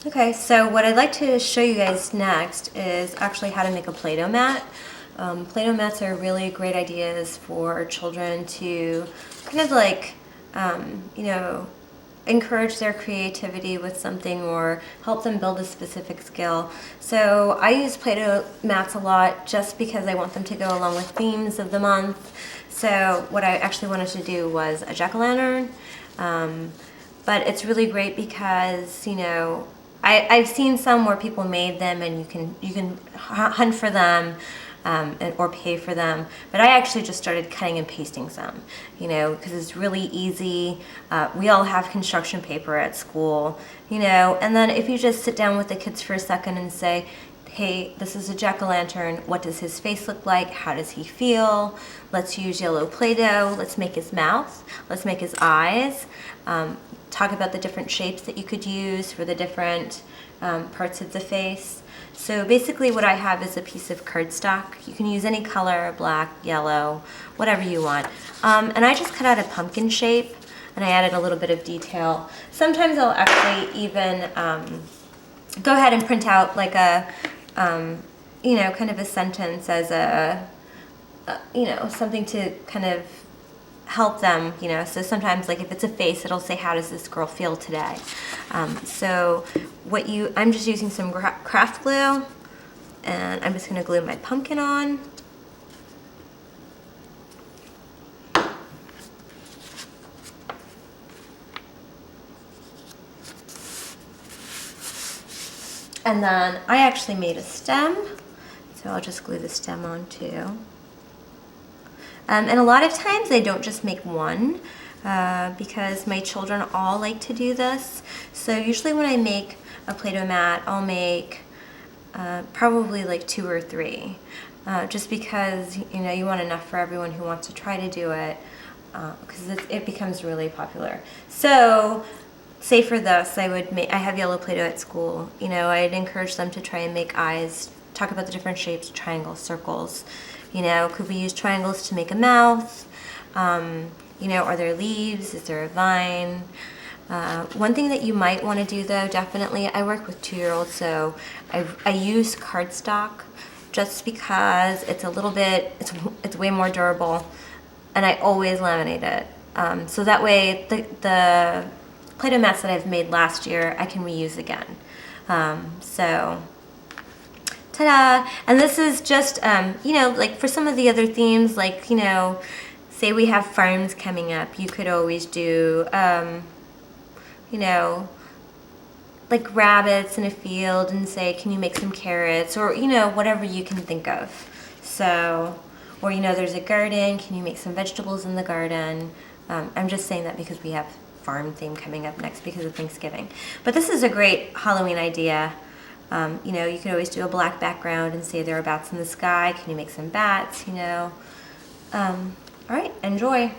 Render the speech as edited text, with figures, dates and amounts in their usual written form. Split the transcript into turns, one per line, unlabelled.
Okay, so what I'd like to show you guys next is actually how to make a Play-Doh mat. Play-Doh mats are really great ideas for children to kind of like, encourage their creativity with something or help them build a specific skill. So I use Play-Doh mats a lot just because I want them to go along with themes of the month. So what I actually wanted to do was a jack-o'-lantern. But it's really great because, I've seen some where people made them and you can hunt for them or pay for them. But I actually just started cutting and pasting some, because it's really easy. We all have construction paper at school, and then if you just sit down with the kids for a second and say, hey, this is a jack-o'-lantern. What does his face look like? How does he feel? Let's use yellow Play-Doh. Let's make his mouth. Let's make his eyes. Talk about the different shapes that you could use for the different parts of the face. So basically what I have is a piece of cardstock. You can use any color, black, yellow, whatever you want. And I just cut out a pumpkin shape and I added a little bit of detail. Sometimes I'll actually even go ahead and print out like a, kind of a sentence as something to kind of help them, so sometimes like if it's a face, it'll say, how does this girl feel today? So I'm just using some craft glue and I'm just gonna glue my pumpkin on. And then I actually made a stem, so I'll just glue the stem on too. And a lot of times I don't just make one because my children all like to do this. So usually when I make a Play-Doh mat, I'll make probably like 2 or 3, just because you want enough for everyone who wants to try to do it, because it becomes really popular. So say for this, I have yellow Play-Doh at school. I'd encourage them to try and make eyes, talk about the different shapes, triangles, circles. Could we use triangles to make a mouth? Are there leaves? Is there a vine? One thing that you might want to do though, definitely, I work with 2-year-olds, so I use cardstock just because it's a little bit, it's way more durable, and I always laminate it. So that way the Play-Doh mats that I've made last year, I can reuse again. So ta-da! And this is just, like for some of the other themes, like, say we have farms coming up, you could always do, like rabbits in a field and say, can you make some carrots? Or, whatever you can think of. So, or, there's a garden, can you make some vegetables in the garden? I'm just saying that because we have farm theme coming up next because of Thanksgiving. But this is a great Halloween idea. You could always do a black background and say there are bats in the sky. Can you make some bats, All right, enjoy.